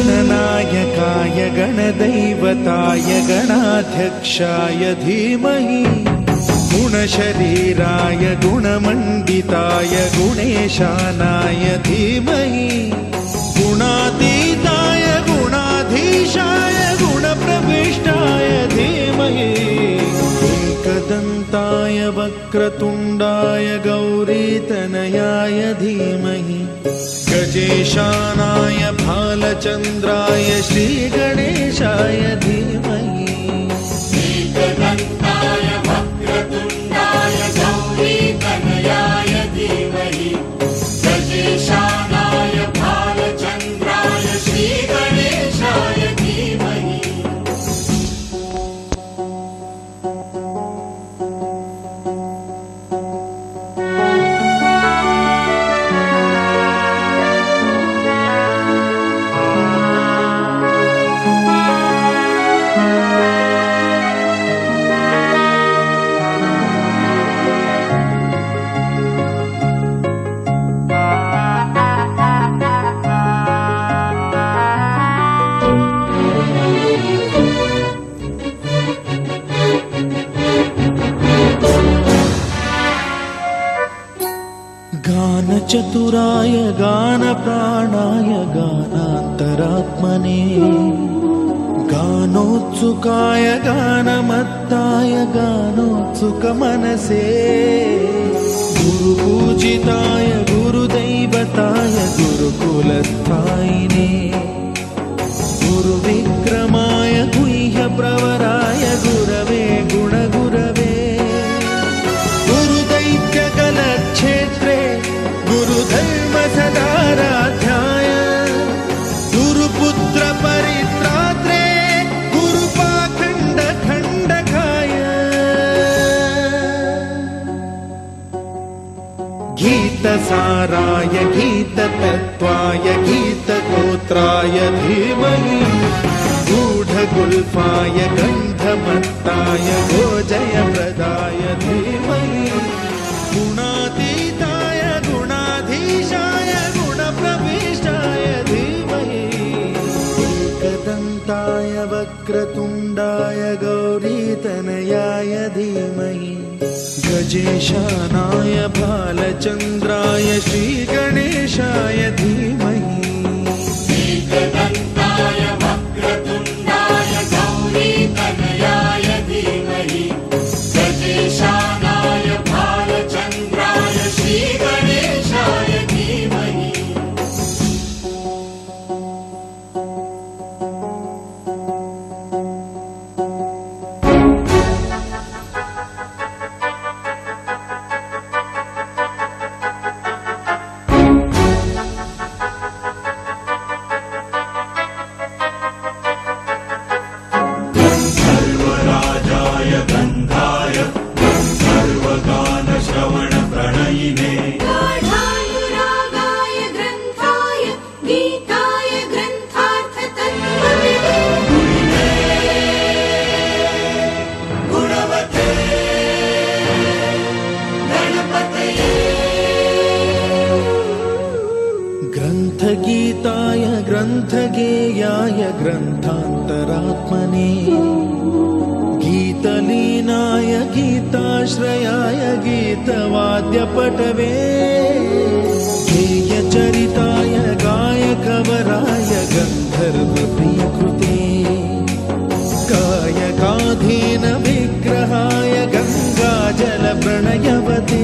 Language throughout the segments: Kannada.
गणनायकाय गणदैवताय गणाध्यक्षाय धीमहि गुणशरीराय गुणमण्डिताय गुणेशानाय धीमहि गुणातीताय गुणाधीशाय गुणप्रविष्टाय धीमहि एकदन्ताय वक्रतुण्डाय गौरीतनयाय धीमहि गजेशानाय भालचन्द्राय श्रीगणेशाय धीमहि एकदन्ताय वक्रतुण्डाय गौरीतनयाय धीमहि गजेशानाय भालचन्द्राय श्रीगणेशाय धीमहि गानचतुराय गानप्राणाय गानान्तरात्मने गानोत्सुकाय गानमत्ताय गानोत्सुकमनसे गुरुपूजिताय गुरुदैवताय गुरुकुलस्थायिने गुरुविक्रमाय गुह्यप्रवराय गुरवे गुणगुरवे गुरुदैत्यकलक्षेत्रे गुरुधर्मसदाराध्याय गुरुपुत्र परित्रात्रे गुरुपाखण्डखण्डकाय गीतसाराय गीततत्त्वाय गीतगोत्राय धीमहि गूढगुल्फाय गन्धमत्ताय गोजयप्रदाय धीमहि गुणातीताय गुणाधीशाय गुणप्रविष्टाय धीमहि एकदन्ताय वक्रतुण्डाय गौरीतनयाय धीमहि गजेशानाय भालचन्द्राय श्रीगणेशाय धीमहि एकदन्ताय वक्रतुण्डाय गौरीतनयाय धीमहि गजेशानाय भालचन्द्राय श्रीगणेशाय धीमहि सर्वराजाय गन्धाय सर्वगानश्रवणप्रणयिने गाढानुरागाय ग्रन्थाय गीताय ग्रन्थार्थतत्त्वविदे गुणवते गणपतये ग्रन्थगीताय ग्रन्थगेयाय ग्रन्थान्तरात्मने गीतलीनाय गीताश्रयाय गीतवाद्यपटवे गेयचरिताय गायकवराय गन्धर्वप्रियकृते गायकाधीनविग्रहाय गङ्गाजलप्रणयवते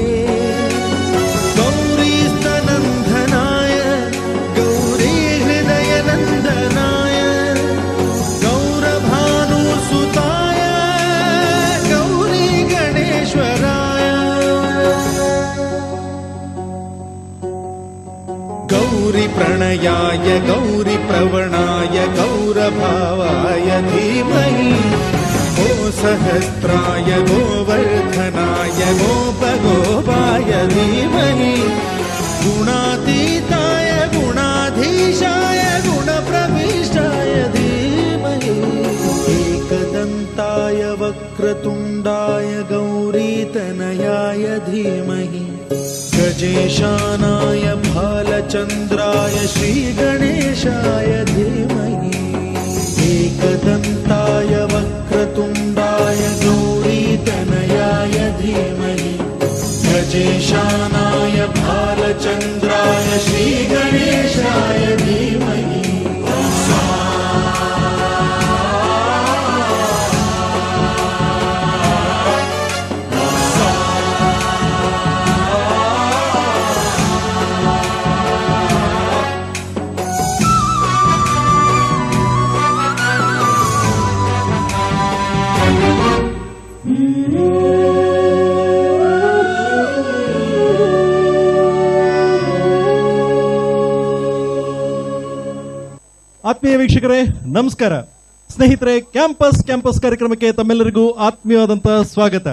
गौरी प्रणयाय गौरी प्रवणाय गौरभावाय धीमहि गो सहस्राय गोवर्धनाय गोपगोपाय धीमहि गुणातीताय गुणाधीशाय गुणप्रविष्टाय धीमहि एकदन्ताय वक्रतुण्डाय गौरीतनयाय धीमहि गजेशानाय भालचन्द्राय श्रीगणेशाय धीमहि एकदन्ताय वक्रतुण्डाय गौरीतनयाय धीमहि गजेशानाय भालचन्द्राय श्रीगणेशाय धीमहि ಆತ್ಮೀಯ ವೀಕ್ಷಕರೇ ನಮಸ್ಕಾರ. ಸ್ನೇಹಿತರೆ, ಕ್ಯಾಂಪಸ್ ಕಾರ್ಯಕ್ರಮಕ್ಕೆ ತಮ್ಮೆಲ್ಲರಿಗೂ ಆತ್ಮೀಯವಾದಂತಹ ಸ್ವಾಗತ.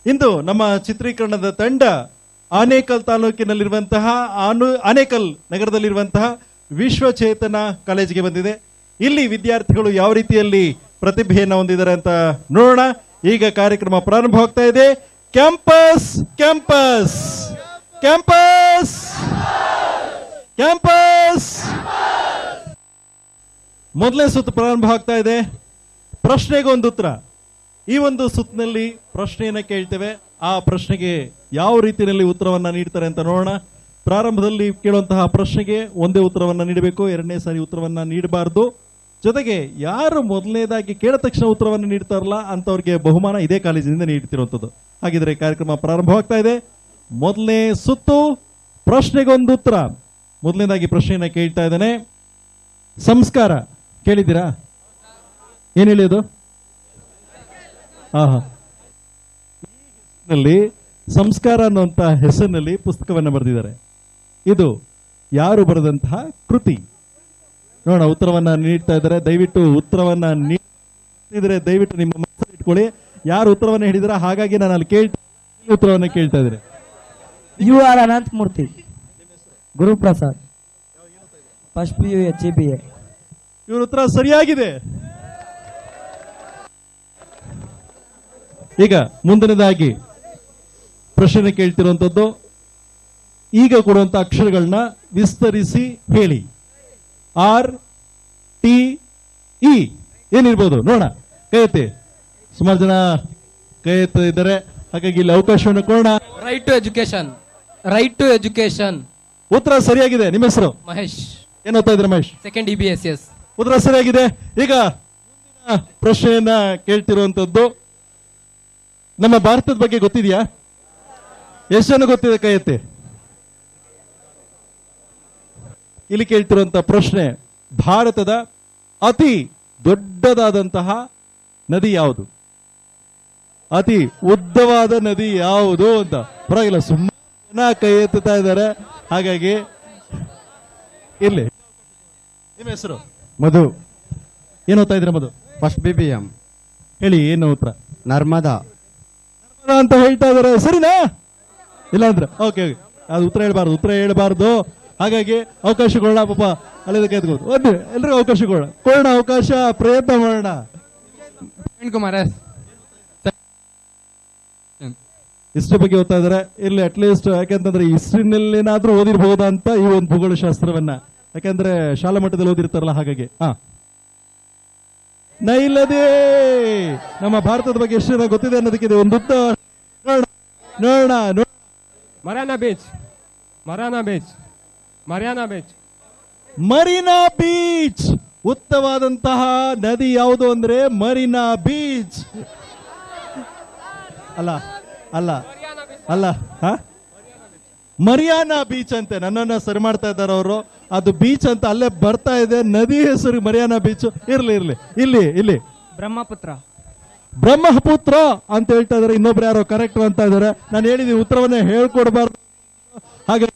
ಇಂದು ನಮ್ಮ ಚಿತ್ರೀಕರಣದ ತಂಡ ಆನೇಕಲ್ ತಾಲೂಕಿನಲ್ಲಿರುವಂತಹ ಆನೇಕಲ್ ನಗರದಲ್ಲಿರುವಂತಹ ವಿಶ್ವಚೇತನ ಕಾಲೇಜಿಗೆ ಬಂದಿದೆ. ಇಲ್ಲಿ ವಿದ್ಯಾರ್ಥಿಗಳು ಯಾವ ರೀತಿಯಲ್ಲಿ ಪ್ರತಿಭೆಯನ್ನು ಹೊಂದಿದ್ದಾರೆ ಅಂತ ನೋಡೋಣ. ಈಗ ಕಾರ್ಯಕ್ರಮ ಪ್ರಾರಂಭವಾಗ್ತಾ ಇದೆ. ಕ್ಯಾಂಪಸ್ ಕ್ಯಾಂಪಸ್ ಕ್ಯಾಂಪಸ್ ಕ್ಯಾಂಪಸ್ ಮೊದಲನೇ ಸುತ್ತು ಪ್ರಾರಂಭ ಆಗ್ತಾ ಇದೆ. ಪ್ರಶ್ನೆಗೊಂದು ಉತ್ತರ. ಈ ಒಂದು ಸುತ್ತಿನಲ್ಲಿ ಪ್ರಶ್ನೆಯನ್ನ ಕೇಳ್ತೇವೆ. ಆ ಪ್ರಶ್ನೆಗೆ ಯಾವ ರೀತಿಯಲ್ಲಿ ಉತ್ತರವನ್ನ ನೀಡ್ತಾರೆ ಅಂತ ನೋಡೋಣ. ಪ್ರಾರಂಭದಲ್ಲಿ ಕೇಳುವಂತಹ ಪ್ರಶ್ನೆಗೆ ಒಂದೇ ಉತ್ತರವನ್ನ ನೀಡಬೇಕು, ಎರಡನೇ ಸಾರಿ ಉತ್ತರವನ್ನ ನೀಡಬಾರದು. ಜೊತೆಗೆ ಯಾರು ಮೊದಲನೇದಾಗಿ ಕೇಳಿದ ತಕ್ಷಣ ಉತ್ತರವನ್ನು ನೀಡ್ತಾರಲ್ಲ ಅಂತವ್ರಿಗೆ ಬಹುಮಾನ ಇದೇ ಕಾಲೇಜಿನಿಂದ ನೀಡ್ತಿರುವಂಥದ್ದು. ಹಾಗಿದ್ರೆ ಕಾರ್ಯಕ್ರಮ ಪ್ರಾರಂಭವಾಗ್ತಾ ಇದೆ. ಮೊದಲನೇ ಸುತ್ತು ಪ್ರಶ್ನೆಗೊಂದು ಉತ್ತರ. ಮೊದಲನೇದಾಗಿ ಪ್ರಶ್ನೆಯನ್ನ ಕೇಳ್ತಾ ಇದ್ದೇನೆ. ಸಂಸ್ಕಾರ ಕೇಳಿದ್ದೀರಾ? ಏನ್ ಹೇಳಿ ಅದು? ಸಂಸ್ಕಾರ ಅನ್ನುವಂತ ಹೆಸರಿನಲ್ಲಿ ಪುಸ್ತಕವನ್ನು ಬರೆದಿದ್ದಾರೆ. ಇದು ಯಾರು ಬರೆದಂತಹ ಕೃತಿ? ನೋಡೋಣ, ಉತ್ತರವನ್ನ ನೀಡ್ತಾ ಇದ್ದಾರೆ. ದಯವಿಟ್ಟು ಉತ್ತರವನ್ನ ನೀಡಿದ್ರೆ ದಯವಿಟ್ಟು ನಿಮ್ಮ ಮನಸ್ಸಲ್ಲಿ ಇಟ್ಕೊಳ್ಳಿ. ಯಾರು ಉತ್ತರವನ್ನ ಹೇಳಿದಾರ ಹಾಗಾಗಿ ನಾನು ಅಲ್ಲಿ ಉತ್ತರವನ್ನ ಕೇಳ್ತಾ ಇದ್ದಾರೆ. U R Ananthamurthy, Guruprasad, first PU HBA. ಇವ್ರ ಉತ್ತರ ಸರಿಯಾಗಿದೆ. ಈಗ ಮುಂದಿನದಾಗಿ ಪ್ರಶ್ನೆ ಕೇಳ್ತಿರುವಂತದ್ದು. ಈಗ ಕೊಡುವಂತ ಅಕ್ಷರಗಳನ್ನ ವಿಸ್ತರಿಸಿ ಹೇಳಿ. RTE ಏನಿರ್ಬೋದು ನೋಡೋಣ. ಕೈ ಎತ್ತಿ. ಸುಮಾರು ಜನ ಕೈ ಎತ್ತಿದ್ದಾರೆ, ಹಾಗಾಗಿ ಇಲ್ಲಿ ಅವಕಾಶವನ್ನು ಕೊಡೋಣ. Right to education. Right to education. ಉತ್ತರ ಸರಿಯಾಗಿದೆ. ನಿಮ್ಮ ಹೆಸರು? ಮಹೇಶ್. ಏನ್ ಓದ್ತಾ ಇದ್ರೆ ಮಹೇಶ್? Second EBSS. ಉತ್ತರ ಸರಿಯಾಗಿದೆ. ಈಗ ಪ್ರಶ್ನೆಯನ್ನ ಕೇಳ್ತಿರುವಂತದ್ದು, ನಮ್ಮ ಭಾರತದ ಬಗ್ಗೆ ಗೊತ್ತಿದೆಯಾ? ಎಷ್ಟು ಜನ ಗೊತ್ತಿದೆ? ಕೈ ಎತ್ತಿ. ಇಲ್ಲಿ ಕೇಳ್ತಿರುವಂತ ಪ್ರಶ್ನೆ, ಭಾರತದ ಅತಿ ದೊಡ್ಡದಾದಂತಹ ನದಿ ಯಾವುದು? ಅತಿ ಉದ್ದವಾದ ನದಿ ಯಾವುದು ಅಂತ. ಪರವಾಗಿಲ್ಲ, ಸುಮ್ಮನೆ ಕೈ ಎತ್ತುತ್ತಾ ಇದ್ದಾರೆ. ಹಾಗಾಗಿ ಇಲ್ಲಿ ನಿಮ್ಮ ಹೆಸರು? ಮಧು. ಏನು ಓದ್ತಾ ಇದ್ರೆ ಮಧು? First BBM. ಹೇಳಿ, ಏನು ಉತ್ತರ? ನರ್ಮದಾ ಅಂತ ಹೇಳ್ತಾ ಇದಾರೆ. ಸರಿನಾ? ಇಲ್ಲ ಅಂದ್ರೆ ಓಕೆ, ಅದು ಉತ್ತರ ಹೇಳ್ಬಾರ್ದು. ಹಾಗಾಗಿ ಅವಕಾಶ ಕೊಡೋಣ. ಪಾಪ ಅಲ್ಲಿಂದ ಎತ್ಕೋದು ಒಂದು ಎಲ್ರಿಗೂ ಅವಕಾಶ ಕೊಡೋಣ. ಅವಕಾಶ ಪ್ರಯತ್ನ ಮಾಡೋಣ. ಕುಮಾರ್ ಹಿಸ್ಟ್ರಿ ಬಗ್ಗೆ ಓದ್ತಾ ಇದಾರೆ. ಇಲ್ಲಿ ಅಟ್ಲೀಸ್ಟ್ ಯಾಕೆಂತಂದ್ರೆ ಹಿಸ್ಟ್ರಿನಲ್ಲೇನಾದ್ರೂ ಓದಿರ್ಬಹುದಾ ಅಂತ ಈ ಒಂದು ಭೂಗೋಳ ಶಾಸ್ತ್ರವನ್ನ, ಯಾಕಂದ್ರೆ ಶಾಲಾ ಮಟ್ಟದಲ್ಲಿ ಓದಿರ್ತಾರಲ್ಲ. ಹಾಗಾಗಿ ನೈಲದೇ ನಮ್ಮ ಭಾರತದ ಬಗ್ಗೆ ಎಷ್ಟು ಜನ ಗೊತ್ತಿದೆ ಅನ್ನೋದಕ್ಕಿದೆ ಒಂದು ಉತ್ತರ. ನೋಡೋಣ. ಮರೀನಾ ಬೀಚ್ ಉತ್ತಮವಾದಂತಹ ನದಿ ಯಾವುದು ಅಂದ್ರೆ ಮರೀನಾ ಬೀಚ್. ಅಲ್ಲ ಮರಿಯಾನಾ ಬೀಚ್ ಅಂತೆ. ನನ್ನನ್ನ ಸರಿ ಮಾಡ್ತಾ ಇದ್ದಾರೆ ಅವರು. ಅದು ಬೀಚ್ ಅಂತ ಅಲ್ಲೇ ಬರ್ತಾ ಇದೆ. ನದಿ ಹೆಸರು ಮರಿಯಾನಾ ಬೀಚ್. ಇರ್ಲಿ ಇಲ್ಲಿ ಬ್ರಹ್ಮಪುತ್ರ ಅಂತ ಹೇಳ್ತಾ ಇದಾರೆ. ಇನ್ನೊಬ್ರು ಯಾರೋ ಕರೆಕ್ಟ್ ಅಂತ ಇದಾರೆ. ನಾನು ಹೇಳಿದೀನಿ ಉತ್ತರವನ್ನ ಹೇಳ್ಕೊಡ್ಬಾರ್ದು. ಹಾಗೆ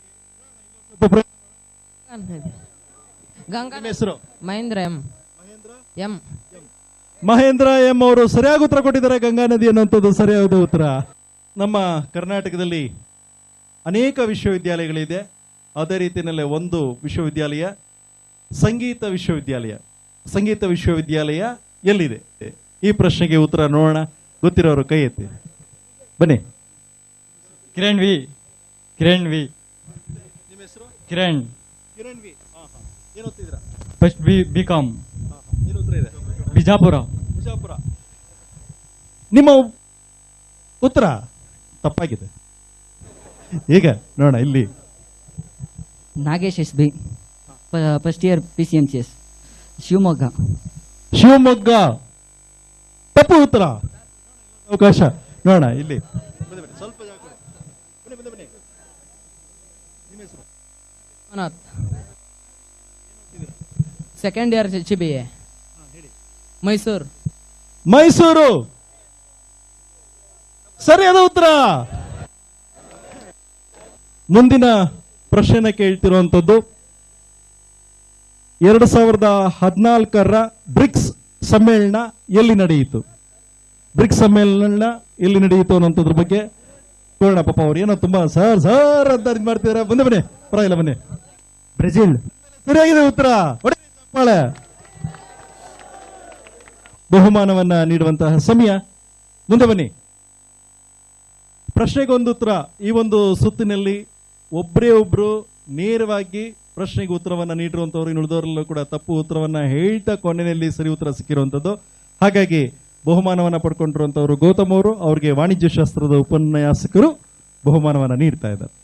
ಗಂಗಾ ನಿಮ್ಮ ಹೆಸರು ಮಹೇಂದ್ರ ಎಂ ಮಹೇಂದ್ರ ಎಂ ಅವರು ಸರಿಯಾಗಿ ಉತ್ತರ ಕೊಟ್ಟಿದ್ದಾರೆ. ಗಂಗಾ ನದಿ ಅನ್ನುವಂಥದ್ದು ಸರಿಯಾದ ಉತ್ತರ. ನಮ್ಮ ಕರ್ನಾಟಕದಲ್ಲಿ ಅನೇಕ ವಿಶ್ವವಿದ್ಯಾಲಯಗಳಿದೆ. ಅದೇ ರೀತಿಯಲ್ಲೇ ಒಂದು ವಿಶ್ವವಿದ್ಯಾಲಯ ಸಂಗೀತ ವಿಶ್ವವಿದ್ಯಾಲಯ. ಸಂಗೀತ ವಿಶ್ವವಿದ್ಯಾಲಯ ಎಲ್ಲಿದೆ? ಈ ಪ್ರಶ್ನೆಗೆ ಉತ್ತರ ನೋಡೋಣ. ಗೊತ್ತಿರೋರು ಕೈ ಎತ್ತಿ ಬನ್ನಿ. ಕಿರಣ್ ವಿ ನಿಮ್ಮ ಹೆಸರು? ಕಿರಣ್ ಕಿರಣ್ ವಿ. ಏನು ಓದ್ತಿದ್ದೀರಾ? ಫಸ್ಟ್ ಬಿ.ಕಾಮ್ ಏನು ಉತ್ತರ ಇದೆ? ಬಿಜಾಪುರ. ಬಿಜಾಪುರ. ನಿಮ್ಮ ಉತ್ತರ ತಪ್ಪಾಗಿದೆ. ಈಗ ನೋಡೋಣ ಇಲ್ಲಿ. Nagesh S B first year PCMCS Shivamogga. Shivamogga ತಪ್ಪು ಉತ್ತರ. ಅವಕಾಶ ನೋಡೋಣ ಇಲ್ಲಿ. ಸ್ವಲ್ಪ ಜಾಗ ಕೊಡಿ. ಬನ್ನಿ. ನಿಮ್ಮ ಹೆಸರು? ಅನಾಥ್ ಸೆಕೆಂಡ್ ಇಯರ್ HBA ಮೈಸೂರು. ಸರಿಯಾದ ಉತ್ತರ. ಮುಂದಿನ ಪ್ರಶ್ನೆ ಕೇಳ್ತಿರುವಂತದ್ದು 2014 ಬ್ರಿಕ್ಸ್ ಸಮ್ಮೇಳನ ಎಲ್ಲಿ ನಡೆಯಿತು? ಬ್ರಿಕ್ಸ್ ಸಮ್ಮೇಳನ ಎಲ್ಲಿ ನಡೆಯಿತು ಅನ್ನೋದ್ರ ಬಗ್ಗೆ ನೋಡೋಣ. ಪಾಪ ಅವ್ರು ಏನೋ ತುಂಬಾ ಸರ್ ಅಂತ ಇದು ಮಾಡ್ತಿದಾರೆ. ಬನ್ನಿ ಪರವಾಗಿಲ್ಲ ಬನ್ನಿ. ಬ್ರೆಜಿಲ್. ಸರಿಯಾಗಿದೆ ಉತ್ತರ. ಬಹುಮಾನವನ್ನ ನೀಡುವಂತಹ ಸಮಯ. ಮುಂದೆ ಬನ್ನಿ. ಪ್ರಶ್ನೆಗೊಂದು ಉತ್ತರ. ಈ ಒಂದು ಸುತ್ತಿನಲ್ಲಿ ಒಬ್ಬರೇ ಒಬ್ರು ನೇರವಾಗಿ ಪ್ರಶ್ನೆಗೆ ಉತ್ತರವನ್ನ ನೀಡಿರುವಂತವ್ರು, ಇನ್ನು ಉಳಿದವರೆಲ್ಲೂ ಕೂಡ ತಪ್ಪು ಉತ್ತರವನ್ನ ಹೇಳ್ತಾ ಕೊನೆಯಲ್ಲಿ ಸರಿ ಉತ್ತರ ಸಿಕ್ಕಿರುವಂತದ್ದು. ಹಾಗಾಗಿ ಬಹುಮಾನವನ್ನ ಪಡ್ಕೊಂಡಿರುವಂತವರು ಗೌತಮ್ ಅವರು. ಅವರಿಗೆ ವಾಣಿಜ್ಯ ಶಾಸ್ತ್ರದ ಉಪನ್ಯಾಸಕರು ಬಹುಮಾನವನ್ನ ನೀಡ್ತಾ ಇದ್ದಾರೆ.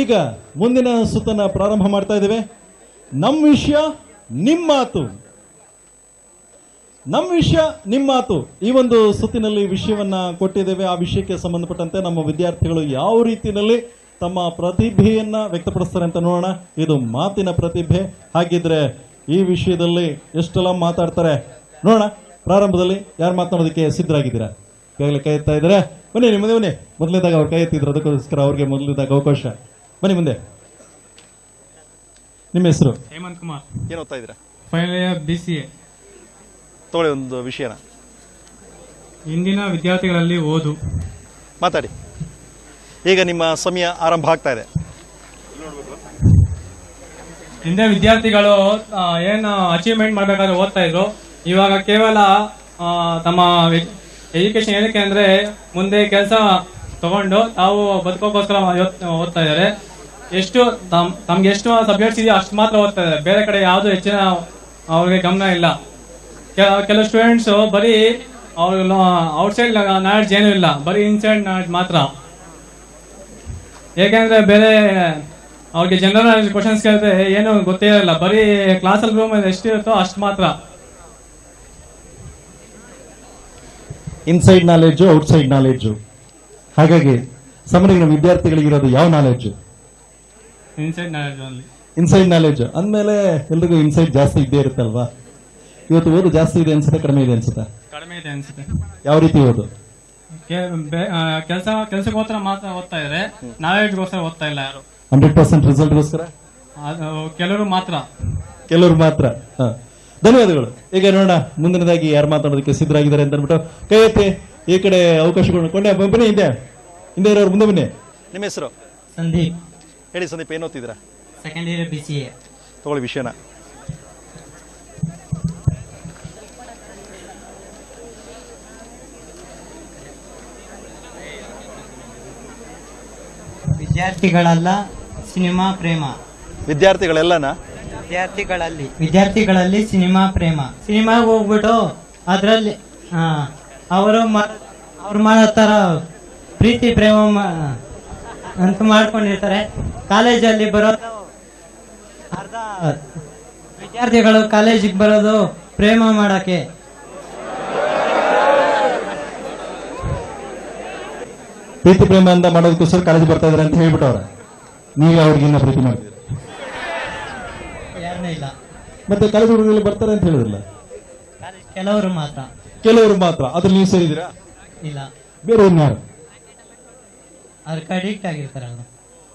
ಈಗ ಮುಂದಿನ ಸುತ್ತನ್ನ ಪ್ರಾರಂಭ ಮಾಡ್ತಾ ಇದ್ದೇವೆ. ನಮ್ಮ ವಿಷಯ ನಿಮ್ಮ ಮಾತು, ನಮ್ಮ ವಿಷಯ ನಿಮ್ಮ ಮಾತು. ಈ ಒಂದು ಸುತ್ತಿನಲ್ಲಿ ವಿಷಯವನ್ನ ಕೊಟ್ಟಿದ್ದೇವೆ. ಆ ವಿಷಯಕ್ಕೆ ಸಂಬಂಧಪಟ್ಟಂತೆ ನಮ್ಮ ವಿದ್ಯಾರ್ಥಿಗಳು ಯಾವ ರೀತಿಯಲ್ಲಿ ತಮ್ಮ ಪ್ರತಿಭೆಯನ್ನ ವ್ಯಕ್ತಪಡಿಸ್ತಾರೆ ಅಂತ ನೋಡೋಣ. ಇದು ಮಾತಿನ ಪ್ರತಿಭೆ. ಹಾಗಿದ್ರೆ ಈ ವಿಷಯದಲ್ಲಿ ಎಷ್ಟೆಲ್ಲ ಮಾತಾಡ್ತಾರೆ ನೋಡೋಣ. ಪ್ರಾರಂಭದಲ್ಲಿ ಯಾರು ಮಾತನಾಡೋದಕ್ಕೆ ಸಿದ್ಧರಾಗಿದ್ದೀರಾ? ಈಗಾಗಲೇ ಕೈ ಎತ್ತಾ ಇದ್ದಾರೆ. ಬನ್ನಿ ನಿಮ್ಮ ಮುಂದೆ ಬನ್ನಿ. ಮೊದಲನೇದಾಗ ಅವ್ರು ಕೈ ಎತ್ತಿದ್ರು, ಅದಕ್ಕೋಸ್ಕರ ಅವ್ರಿಗೆ ಮೊದಲನೇದಾಗ ಅವಕಾಶ. ಬನ್ನಿ ಮುಂದೆ. ನಿಮ್ಮ ಹೆಸರು? ಹೇಮಂತ್ ಕುಮಾರ್, ಏನು ಓದ್ತಾ ಇದ್ದೀರಾ? Final year BCA. ತಗೊಳ್ಳಿ ಒಂದು ವಿಷಯನ ಇಂದಿನ ವಿದ್ಯಾರ್ಥಿಗಳಲ್ಲಿ ಓದು. ಮಾತಾಡಿ. ಈಗ ನಿಮ್ಮ ಸಮಯ ಆರಂಭ ಆಗ್ತಾ ಇದೆ. ಹಿಂದೆ ವಿದ್ಯಾರ್ಥಿಗಳು ಏನು ಅಚೀವ್ಮೆಂಟ್ ಮಾಡಬೇಕಾದ್ರೆ ಓದ್ತಾ ಇದ್ರು. ಇವಾಗ ಕೇವಲ ತಮ್ಮ ಎಜುಕೇಶನ್ ಏನಕ್ಕೆ ಅಂದರೆ ಮುಂದೆ ಕೆಲಸ ತಗೊಂಡು ತಾವು ಬದುಕೋಕ್ಕೋಸ್ಕರ ಓದ್ತಾ ಇದ್ದಾರೆ. ಎಷ್ಟು ತಮ್ಗೆ ಎಷ್ಟು ಸಬ್ಜೆಕ್ಟ್ಸ್ ಇದೆಯೋ ಅಷ್ಟು ಮಾತ್ರ ಓದ್ತಾ ಇದ್ದಾರೆ. ಬೇರೆ ಕಡೆ ಯಾವುದು ಹೆಚ್ಚಿನ ಅವ್ರಿಗೆ ಗಮನ ಇಲ್ಲ. ಕೆಲವು ಸ್ಟೂಡೆಂಟ್ಸು ಬರೀ ಅವ್ರಿಗೆ ಔಟ್ಸೈಡ್ ನಾಲೆಡ್ಜ್ ಏನೂ ಇಲ್ಲ, ಬರೀ ಇನ್ಸೈಡ್ ನಾಲೆಡ್ಜ್ ಮಾತ್ರ. ಏಕೆಂದರೆ ಬೇರೆ ಅವ್ರಿಗೆ ಜನರಲ್ ನಾಲೆಡ್ಜ್ ಕ್ವಶನ್ಸ್ ಕೇಳಿದ್ರೆ ಏನು ಗೊತ್ತೇ ಇರಲ್ಲ. ಬರೀ ಕ್ಲಾಸಲ್ಲಿ ರೂಮ್ ಎಷ್ಟಿರುತ್ತೋ ಅಷ್ಟು ಮಾತ್ರ. Inside knowledge, outside knowledge. ಹಾಗಾಗಿ ಸಮರಿನ ವಿದ್ಯಾರ್ಥಿಗಳಿಗಿರೋದು ಯಾವ knowledge? Inside knowledge only. Inside knowledge ಅಂದಮೇಲೆ ಎಲ್ರಿಗೂ ಇನ್ಸೈಡ್ ಜಾಸ್ತಿ ಇದ್ದೇ ಇರುತ್ತಲ್ವಾ? ಇವತ್ತು ಓದು ಜಾಸ್ತಿ ಇದೆ ಅನ್ಸುತ್ತೆ, ಕಡಿಮೆ ಇದೆ ಅನ್ಸುತ್ತೆ? ಕಡಿಮೆ ಇದೆ ಅನ್ಸುತ್ತೆ. ಯಾವ ರೀತಿ ಓದು? ಕೆಲಸಕ್ಕೋಸ್ಕರ ಮಾತ್ರ ಓದ್ತಾ ಇದ್ದಾರೆ, ನಾಲೆಡ್ಜ್ಗೋಸ್ಕರ ಓದ್ತಾ ಇಲ್ಲ ಯಾರು. 100% ರಿಸಲ್ಟ್ಗೋಸ್ಕರ ಕೆಲವರು ಮಾತ್ರ. ಕೆಲವರು ಮಾತ್ರ. ಧನ್ಯವಾದಗಳು. ಈಗ ನೋಡೋಣ ಮುಂದಿನದಾಗಿ ಯಾರು ಮಾತಾಡೋದಕ್ಕೆ ಸಿದ್ಧರಾಗಿದ್ದಾರೆ ಅಂತ ಅಂದ್ಬಿಟ್ಟು ಕೈ ಎತ್ತಿ. ಈ ಕಡೆ ಅವಕಾಶಗಳು ಕೊಂಡೆ. ಬನ್ನಿ, ಹಿಂದೆ ಇರೋರು ಮುಂದೆ ಬನ್ನಿ. ನಿಮ್ಮ ಹೆಸರು? ಸಂದೀಪ್. ಹೇಳಿ ಸಂದೀಪ್, ಏನು ಓದ್ತಿದ್ದೀರಾ? Second year BCA. ತಗೊಳ್ಳಿ ವಿಷಯನ. ವಿದ್ಯಾರ್ಥಿಗಳಲ್ಲ ಸಿನಿಮಾ ಪ್ರೇಮ. ವಿದ್ಯಾರ್ಥಿಗಳೆಲ್ಲನ? ವಿದ್ಯಾರ್ಥಿಗಳಲ್ಲಿ ಸಿನಿಮಾ ಪ್ರೇಮ. ಸಿನಿಮಾಗೆ ಹೋಗ್ಬಿಟ್ಟು ಅದರಲ್ಲಿ ಅವರು ಮಾಡೋ ಥರ ಪ್ರೀತಿ ಪ್ರೇಮ ಅಂತ ಮಾಡ್ಕೊಂಡಿರ್ತಾರೆ. ಕಾಲೇಜಲ್ಲಿ ಬರೋದು ಅರ್ಧ ವಿದ್ಯಾರ್ಥಿಗಳು ಕಾಲೇಜಿಗೆ ಬರೋದು ಪ್ರೇಮ ಮಾಡೋಕ್ಕೆ. ಪ್ರೀತಿ ಪ್ರೇಮ ಅಂತ ಮಾಡೋದಕ್ಕೋಸ್ಕರ ಕಾಲೇಜ್ ಬರ್ತಾ ಇದಾರೆ ಅಂತ ಹೇಳ್ಬಿಟ್ಟವ್ರ. ನೀವು ಅವ್ರಿಗಿನ್ನ ಪ್ರೀತಿ ಮಾಡ್ತೀರಿ? ಯಾರನ್ನೂ ಇಲ್ಲ. ಮತ್ತೆ ಕಾಲೇಜ್ ಹುಡುಗರಲ್ಲಿ ಬರ್ತಾರೆ ಅಂತ ಹೇಳಿದ್ರಲ್ಲ? ಕೆಲವರು ಮಾತ್ರ. ಕೆಲವರು ಮಾತ್ರ. ಅದ್ರಲ್ಲಿ ನೀವು ಸೇರಿದ್ದೀರಾ? ಇಲ್ಲ. ಬೇರೆ ಯಾರು? ಅದಕ್ಕೆ ಅಡಿಕ್ಟ್ ಆಗಿರ್ತಾರೆ. ಅವರು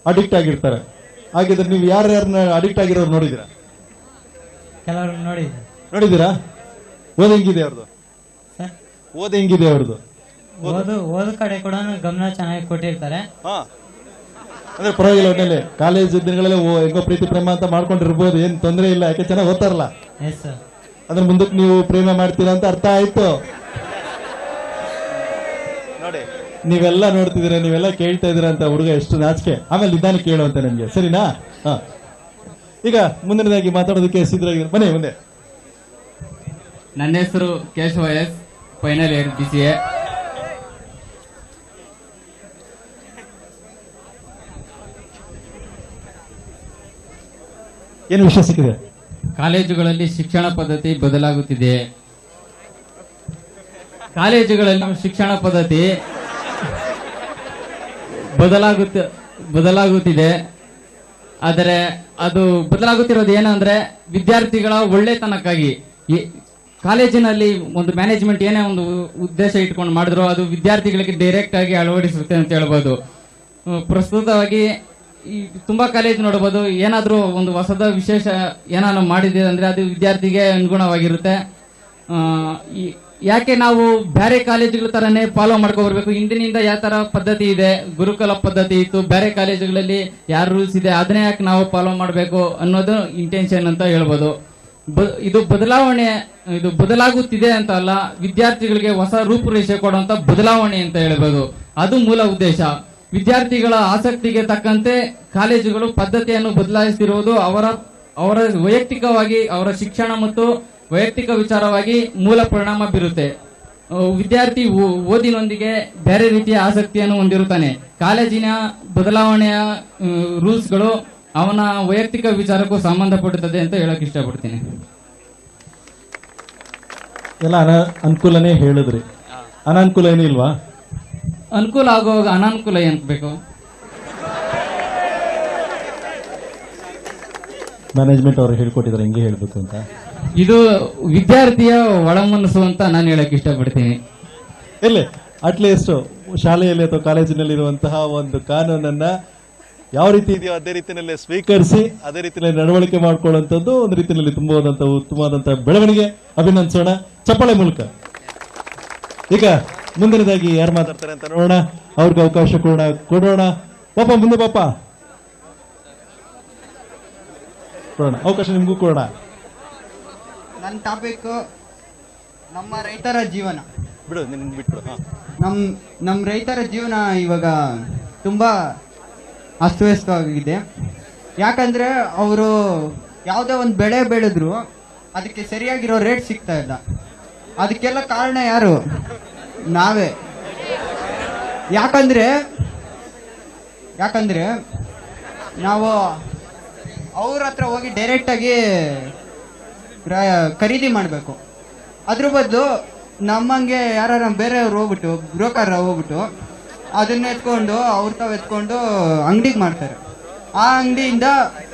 ಅಡಿಕ್ಟ್ ಆಗಿರ್ತಾರೆ. ಹಾಗಿದ್ರೆ ನೀವು ಯಾರ್ಯಾರನ್ನ ಅಡಿಕ್ಟ್ ಆಗಿರೋರು ನೋಡಿದಿರಾ? ಕೆಲವರು ನೋಡಿದ್ದೀರಾ? ಓದ್ ಹೆಂಗಿದೆ ಅವ್ರದ್ದು? ಓದ್ ಹೆಂಗಿದೆ ಅವ್ರದ್ದು? ಓದು ಕಡೆ ಕೂಡ ಗಮನ ಚೆನ್ನಾಗಿ ಕೊಟ್ಟಿರ್ತಾರೆ. ಅಂದ್ರೆ ಪರವಾಗಿಲ್ಲ. ಒಟ್ಟಲ್ಲಿ ಕಾಲೇಜ್ ದಿನಗಳಲ್ಲಿ ಹೆಂಗೋ ಪ್ರೀತಿ ಪ್ರೇಮ ಅಂತ ಮಾಡ್ಕೊಂಡಿರ್ಬೋದು, ಏನ್ ತೊಂದರೆ ಇಲ್ಲ. ಯಾಕೆ ಚೆನ್ನಾಗಿ ಓದ್ತಾರಲ್ಲ. ಅದ್ರ ಮುಂದಕ್ಕೆ ನೀವು ಪ್ರೇಮ ಮಾಡ್ತೀರಾ ಅಂತ ಅರ್ಥ ಆಯ್ತು. ನೋಡಿ, ನೀವೆಲ್ಲ ನೋಡ್ತಿದ್ದೀರಾ, ನೀವೆಲ್ಲ ಕೇಳ್ತಾ ಇದೀರಾ ಅಂತ ಹುಡುಗ ಎಷ್ಟು ನಾಚಿಕೆ. ಆಮೇಲೆ ನಿಧಾನ ಕೇಳುವಂತೆ ನನ್ಗೆ, ಸರಿನಾ? ಈಗ ಮುಂದಿನದಾಗಿ ಮಾತಾಡೋದಕ್ಕೆ ಸಿದ್ಧರಾಗಿದ್ದಾರೆ. ಬನ್ನಿ ಮುಂದೆ. ನನ್ನ ಹೆಸರು Keshava S, final year BCA. ಏನು ವಿಷಯ ಸಿಕ್ಕಿದೆ? ಕಾಲೇಜುಗಳಲ್ಲಿ ಶಿಕ್ಷಣ ಪದ್ಧತಿ ಬದಲಾಗುತ್ತಿದೆ. ಕಾಲೇಜುಗಳಲ್ಲಿ ಶಿಕ್ಷಣ ಪದ್ಧತಿ ಬದಲಾಗುತ್ತಿದೆ. ಆದರೆ ಅದು ಬದಲಾಗುತ್ತಿರೋದು ಏನಂದ್ರೆ ವಿದ್ಯಾರ್ಥಿಗಳ ಒಳ್ಳೆತನಕ್ಕಾಗಿ. ಕಾಲೇಜಿನಲ್ಲಿ ಒಂದು ಮ್ಯಾನೇಜ್ಮೆಂಟ್ ಏನೇ ಒಂದು ಉದ್ದೇಶ ಇಟ್ಕೊಂಡು ಮಾಡಿದ್ರು ಅದು ವಿದ್ಯಾರ್ಥಿಗಳಿಗೆ ಡೈರೆಕ್ಟ್ ಆಗಿ ಅಳವಡಿಸುತ್ತೆ ಅಂತ ಹೇಳ್ಬೋದು. ಪ್ರಸ್ತುತವಾಗಿ ಈ ತುಂಬಾ ಕಾಲೇಜ್ ನೋಡಬಹುದು, ಏನಾದರೂ ಒಂದು ಹೊಸದ ವಿಶೇಷ ಏನಾದ್ರು ಮಾಡಿದೆ ಅಂದ್ರೆ ಅದು ವಿದ್ಯಾರ್ಥಿಗೆ ಅನುಗುಣವಾಗಿರುತ್ತೆ. ಯಾಕೆ ನಾವು ಬೇರೆ ಕಾಲೇಜುಗಳ ತರನೇ ಫಾಲೋ ಮಾಡ್ಕೊ ಬರ್ಬೇಕು? ಹಿಂದಿನಿಂದ ಯಾವ ತರ ಪದ್ಧತಿ ಇದೆ, ಗುರುಕುಲ ಪದ್ಧತಿ ಇತ್ತು, ಬೇರೆ ಕಾಲೇಜುಗಳಲ್ಲಿ ಯಾವ ರೂಲ್ಸ್ ಇದೆ ಅದನ್ನೇ ಯಾಕೆ ನಾವು ಫಾಲೋ ಮಾಡಬೇಕು ಅನ್ನೋದು ಇಂಟೆನ್ಷನ್ ಅಂತ ಹೇಳ್ಬೋದು. ಇದು ಬದಲಾಗುತ್ತಿದೆ ಅಂತ ಅಲ್ಲ, ವಿದ್ಯಾರ್ಥಿಗಳಿಗೆ ಹೊಸ ರೂಪುರೇಷೆ ಕೊಡುವಂತ ಬದಲಾವಣೆ ಅಂತ ಹೇಳ್ಬೋದು. ಅದು ಮೂಲ ಉದ್ದೇಶ. ವಿದ್ಯಾರ್ಥಿಗಳ ಆಸಕ್ತಿಗೆ ತಕ್ಕಂತೆ ಕಾಲೇಜುಗಳು ಪದ್ಧತಿಯನ್ನು ಬದಲಾಯಿಸುತ್ತಿರುವುದು ಅವರ ವೈಯಕ್ತಿಕವಾಗಿ ಅವರ ಶಿಕ್ಷಣ ಮತ್ತು ವೈಯಕ್ತಿಕ ವಿಚಾರವಾಗಿ ಮೂಲ ಪರಿಣಾಮ ಬೀರುತ್ತೆ. ವಿದ್ಯಾರ್ಥಿ ಓದಿನೊಂದಿಗೆ ಬೇರೆ ರೀತಿಯ ಆಸಕ್ತಿಯನ್ನು ಹೊಂದಿರುತ್ತಾನೆ. ಕಾಲೇಜಿನ ಬದಲಾವಣೆಯ ರೂಲ್ಸ್ಗಳು ಅವನ ವೈಯಕ್ತಿಕ ವಿಚಾರಕ್ಕೂ ಸಂಬಂಧಪಡುತ್ತದೆ ಅಂತ ಹೇಳಕ್ ಇಷ್ಟಪಡ್ತೀನಿ. ಎಲ್ಲ ಅನುಕೂಲನೇ ಹೇಳಿದ್ರಿ, ಅನಾನುಕೂಲ ಏನಿಲ್ವಾ? ಅನುಕೂಲ ಆಗುವಾಗ ಅನಾನುಕೂಲ ಏನ್ ಬೇಕು? ಮ್ಯಾನೇಜ್ಮೆಂಟ್ ಅವರು ಹೇಳ್ಕೊಟ್ಟಿದ್ದಾರೆ ಹಿಂಗೆ ಹೇಳ್ಬೇಕು ಅಂತ. ಇದು ವಿದ್ಯಾರ್ಥಿಯ ಒಳಮನಸ್ಸು ಅಂತ ನಾನು ಹೇಳಕ್ ಇಷ್ಟಪಡ್ತೀನಿ. ಇರ್ಲಿ, ಅಟ್ಲೀಸ್ಟ್ ಶಾಲೆಯಲ್ಲಿ ಅಥವಾ ಕಾಲೇಜಿನಲ್ಲಿರುವಂತಹ ಒಂದು ಕಾನೂನನ್ನ ಯಾವ ರೀತಿ ಇದೆಯೋ ಅದೇ ರೀತಿಯಲ್ಲಿ ಸ್ವೀಕರಿಸಿ ಅದೇ ರೀತಿಯಲ್ಲಿ ನಡವಳಿಕೆ ಮಾಡ್ಕೊಳ್ಳುವಂಥದ್ದು ಒಂದು ರೀತಿಯಲ್ಲಿ ತುಂಬವಾದಂತಹ ಉತ್ತಮವಾದಂತಹ ಬೆಳವಣಿಗೆ. ಅಭಿನಂದಿಸೋಣ ಚಪ್ಪಾಳೆ ಮೂಲಕ. ಈಗ ಮುಂದಿನದಾಗಿ ಯಾರು ಮಾತಾಡ್ತಾರೆ ಅಂತ ನೋಡೋಣ, ಅವ್ರಿಗೆ ಅವಕಾಶ ಕೊಡೋಣ. ಪಾಪ ಮುಂದೆ ಪಾಪ ಕೊಡೋಣ, ಅವಕಾಶ ನಿಮಗೂ ಕೊಡೋಣ. ನನ್ನ ಟಾಪಿಕ್ ನಮ್ಮ ರೈತರ ಜೀವನ. ಬಿಡು, ನಿನ್ ಬಿಟ್ಬಿಡು. ನಮ್ಮ ರೈತರ ಜೀವನ ಇವಾಗ ತುಂಬ ಅಸ್ತವ್ಯಸ್ತವಾಗಿದೆ. ಯಾಕಂದರೆ ಅವರು ಯಾವುದೇ ಒಂದು ಬೆಳೆ ಬೆಳೆದ್ರು ಅದಕ್ಕೆ ಸರಿಯಾಗಿರೋ ರೇಟ್ ಸಿಗ್ತಾ ಇಲ್ಲ. ಅದಕ್ಕೆಲ್ಲ ಕಾರಣ ಯಾರು? ನಾವೇ. ಯಾಕಂದರೆ ನಾವು ಅವ್ರ ಹತ್ರ ಹೋಗಿ ಡೈರೆಕ್ಟಾಗಿ ಖರೀದಿ ಮಾಡಬೇಕು. ಅದ್ರ ಬದಲು ನಮ್ಮಂಗೆ ಯಾರು ಬೇರೆಯವ್ರು ಹೋಗ್ಬಿಟ್ಟು ಬ್ರೋಕರ್ ಹೋಗ್ಬಿಟ್ಟು ಅದನ್ನ ಎತ್ಕೊಂಡು ಅವ್ರು ಎತ್ಕೊಂಡು ಅಂಗಡಿಗೆ ಮಾಡ್ತಾರೆ. ಆ ಅಂಗಡಿಯಿಂದ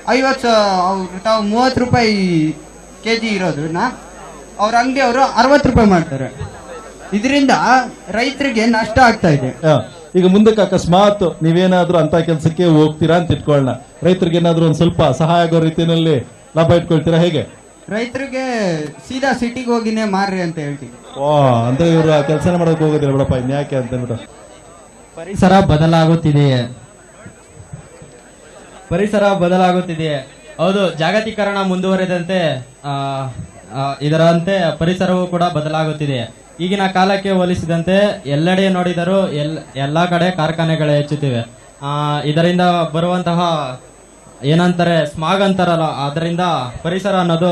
30 ರೂಪಾಯಿ ಕೆಜಿ ಇರೋದನ್ನ ಅವ್ರ ಅಂಗಡಿಯವರು 60 ರೂಪಾಯಿ ಮಾಡ್ತಾರೆ. ಇದರಿಂದ ರೈತರಿಗೆ ನಷ್ಟ ಆಗ್ತಾ ಇದೆ. ಈಗ ಮುಂದಕ್ಕೆ ಅಕಸ್ಮಾತ್ ನೀವೇನಾದ್ರೂ ಅಂತ ಕೆಲಸಕ್ಕೆ ಹೋಗ್ತೀರಾ ಅಂತ ಇಟ್ಕೊಳ್ಳೋಣ, ರೈತರಿಗೆ ಏನಾದ್ರೂ ಒಂದ್ ಸ್ವಲ್ಪ ಸಹಾಯ ಆಗೋ ರೀತಿಯಲ್ಲಿ ಲಾಭ ಇಟ್ಕೊಳ್ತೀರಾ? ಹೇಗೆ? ರೈತರಿಗೆ ಸೀದಾ ಸಿಟಿಗೆ ಹೋಗಿನೇ ಮಾರ್ರಿ ಅಂತ ಹೇಳ್ತೀವಿ. ಅಂದ್ರೆ ಇವ್ರು ಆ ಕೆಲಸನ ಮಾಡಕ್ ಹೋಗೋದಿಲ್ಲ ಬಿಡಪ್ಪ, ಇನ್ಯಾಕೆ ಅಂತ ಅಂದ್ಬಿಟ್ಟು. ಪರಿಸರ ಬದಲಾಗುತ್ತಿದೆಯೇ? ಹೌದು, ಜಾಗತೀಕರಣ ಮುಂದುವರೆದಂತೆ ಇದರಂತೆ ಪರಿಸರವೂ ಕೂಡ ಬದಲಾಗುತ್ತಿದೆ. ಈಗಿನ ಕಾಲಕ್ಕೆ ಹೋಲಿಸಿದಂತೆ ಎಲ್ಲೆಡೆ ನೋಡಿದರೂ ಎಲ್ಲ ಕಡೆ ಕಾರ್ಖಾನೆಗಳು ಹೆಚ್ಚುತ್ತಿವೆ. ಇದರಿಂದ ಬರುವಂತಹ ಏನಂತಾರೆ ಸ್ಮಾಗ್ ಅಂತಾರಲ್ಲ, ಅದರಿಂದ ಪರಿಸರ ಅನ್ನೋದು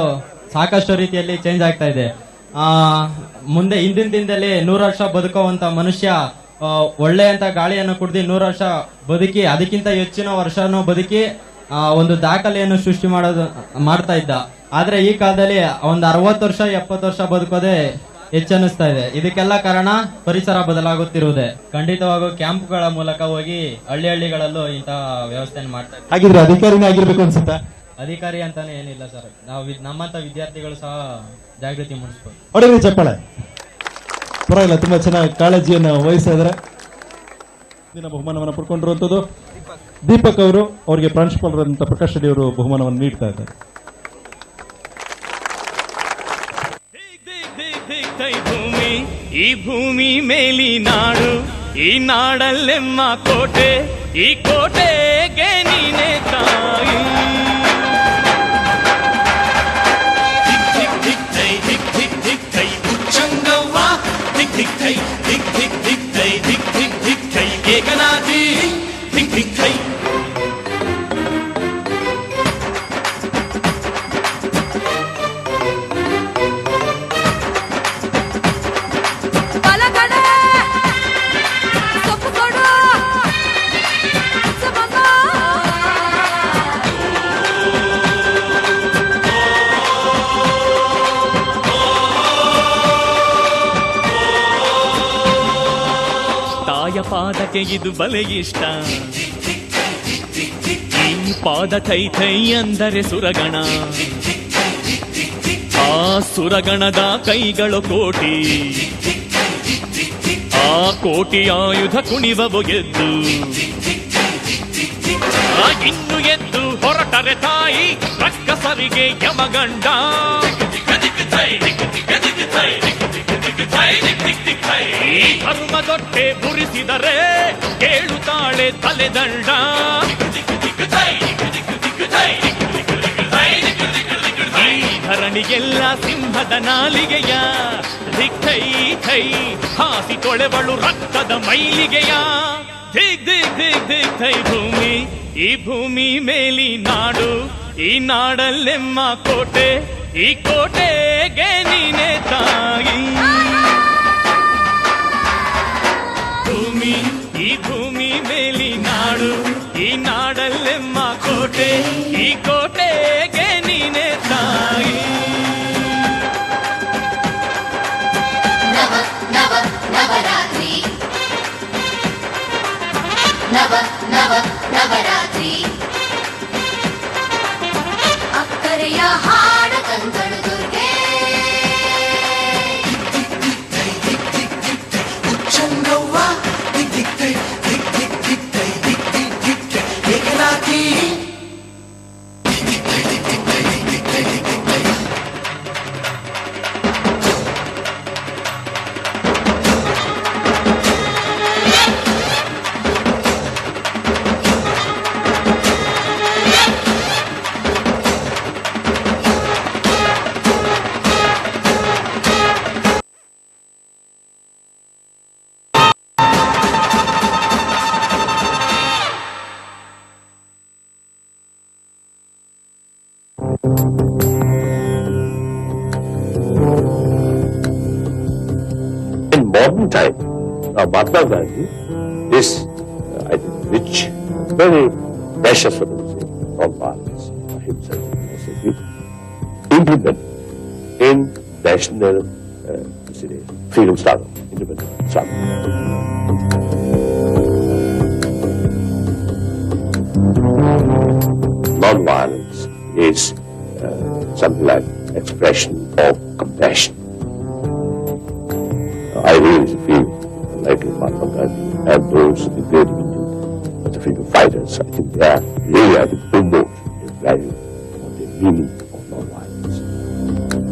ಸಾಕಷ್ಟು ರೀತಿಯಲ್ಲಿ ಚೇಂಜ್ ಆಗ್ತಾ ಇದೆ. ಮುಂದೆ ಹಿಂದಿನ ದಿನದಲ್ಲಿ 100 ವರ್ಷ ಬದುಕುವಂತ ಮನುಷ್ಯ ಒಳ್ಳೆಯಂತ ಗಾಳಿಯನ್ನು ಕುಡಿದು 100 ವರ್ಷ ಬದುಕಿ ಅದಕ್ಕಿಂತ ಹೆಚ್ಚಿನ ವರ್ಷನೂ ಬದುಕಿ ಒಂದು ದಾಖಲೆಯನ್ನು ಸೃಷ್ಟಿ ಮಾಡ್ತಾ ಇದ್ದ. ಆದ್ರೆ ಈ ಕಾಲದಲ್ಲಿ ಒಂದು 60 ವರ್ಷ 70 ವರ್ಷ ಬದುಕೋದೇ ಹೆಚ್ಚನ್ನಿಸ್ತಾ ಇದೆ. ಇದಕ್ಕೆಲ್ಲ ಕಾರಣ ಪರಿಸರ ಬದಲಾಗುತ್ತಿರುವುದೇ. ಖಂಡಿತವಾಗೂ ಕ್ಯಾಂಪ್ಗಳ ಮೂಲಕ ಹೋಗಿ ಹಳ್ಳಿಗಳಲ್ಲೂ ಇಂತಹ ವ್ಯವಸ್ಥೆಯನ್ನು ಮಾಡ್ತಾ ಇದ್ದಾರೆ. ಹಾಗಿದ್ರೆ ಅಧಿಕಾರಿನೇ ಆಗಿರ್ಬೇಕು ಅನ್ಸುತ್ತಾ? ಅಧಿಕಾರಿ ಅಂತಾನೆ ಏನಿಲ್ಲ ಸರ್, ನಾವು ನಮ್ಮಂತ ವಿದ್ಯಾರ್ಥಿಗಳು ಸಹ ಜಾಗೃತಿ ಮೂಡಿಸ್ಬೋದು. ಹೊಡೆರಿ ಚಪ್ಪಾಳೆ. ಪರವಾಗಿಲ್ಲ, ತುಂಬಾ ಚೆನ್ನಾಗಿ ಕಾಳಜಿಯನ್ನು ವಹಿಸಿದ್ರೆ. ದಿನ ಬಹುಮಾನವನ್ನು ಪಡ್ಕೊಂಡಿರುವಂತದ್ದು ದೀಪಕ್ ಅವರು, ಅವರಿಗೆ ಪ್ರಾಂಶುಪಾಲರಂತ ಪ್ರಕಾಶ್ ರೆಡ್ಡಿ ಅವರು ಬಹುಮಾನವನ್ನು ನೀಡ್ತಾ ಇದ್ದಾರೆ. ಭೂಮಿ, ಈ ಭೂಮಿ ಮೇಲಿ ನಾಡು, ಈ ನಾಡಲ್ಲೆಮ್ಮ ಕೋಟೆ, ಈ ಕೋಟೆಗೆ ನೀನೆ ತಾಯಿ. ದಿಕ್ ದಿಕ್ ದಿಕ್ ದೈ ದಿಕ್ ದಿಕ್ ದಿಕ್ ದೈ ಉಚ್ಚಂಗವ್ವ, ದಿಕ್ ದಿಕ್ ದೈ ದಿಕ್ ದಿಕ್ ದಿಕ್ ದೈ ದಿಕ್ ದಿಕ್ ದಿಕ್ ದೈ ಏಕನಾಥಿ ದಿಕ್ ದಿಕ್ ದೈ. ಪಾದಕ್ಕೆ ಇದು ಬಲೆ ಇಷ್ಟ, ಈ ಪಾದ ಥೈ ಥೈ ಅಂದರೆ ಸುರಗಣ, ಆ ಸುರಗಣದ ಕೈಗಳು ಕೋಟಿ, ಆ ಕೋಟಿ ಆಯುಧ ಕುಣಿವವು ಎದ್ದು, ಇನ್ನು ಎದ್ದು ಹೊರಟರೆ ತಾಯಿ ರಕ್ಕಸರಿಗೆ ಯಮಗಂಡ. ಈ ಧರ್ಮದೊಟ್ಟೆ ಬುರಿಸಿದರೆ ಕೇಳುತ್ತಾಳೆ ತಲೆದಂಡ. ಈ ಧರಣಿಗೆಲ್ಲ ಸಿಂಹದ ನಾಲಿಗೆಯ ದಿಕ್ ಥೈ ಥೈ ಹಾಸಿ ತೊಳೆವಳು ರಕ್ತದ ಮೈಲಿಗೆಯ. ದಿಕ್ ದಿಕ್ ದಿಕ್ ದಿಕ್ ಥೈ ಭೂಮಿ, ಈ ಭೂಮಿ ಮೇಲಿ ನಾಡು, ಈ ನಾಡಲ್ಲೆಮ್ಮ ಕೋಟೆ, ಈ ಕೋಟೆಗೆ ನೀನೆ ತಾಯಿ. ಮೇಲಿ ನಾಡು, ಈ ನಾಡಲ್ಲೆಮ್ಮ ಕೋಟೆ, ಈ ಕೋಟೆಗೆ ನೀನೆ ತಾಯಿ. ನವ ನವ ನವರಾತ್ರಿ, ನವ ನವ ನವರಾತ್ರಿ, ಅಕ್ಕರೆಯ ಹಾಡ ಕಂಗಳು ದುರ್ಗೆ. ಉಚ್ಚಂಗವ್ವ ದಿಕ್ ದಿಕ್ ದೈ, ದಿಕ್ ದಿಕ್ ದಿಕ್ ದೈ, ದಿಕ್ ದಿಕ್ ದಿಕ್ ದೈ, ಏಕನಾಥಿ. In modern time, Mahatma Gandhi is, I think, rich, very precious for the non-violence himself. Also, implement in national freedom struggle, independence struggle. Non-violence is something like expression of compassion. I really feel like Mahatma Gandhi and those great Indian freedom fighters. I think they are really, promote the value of the meaning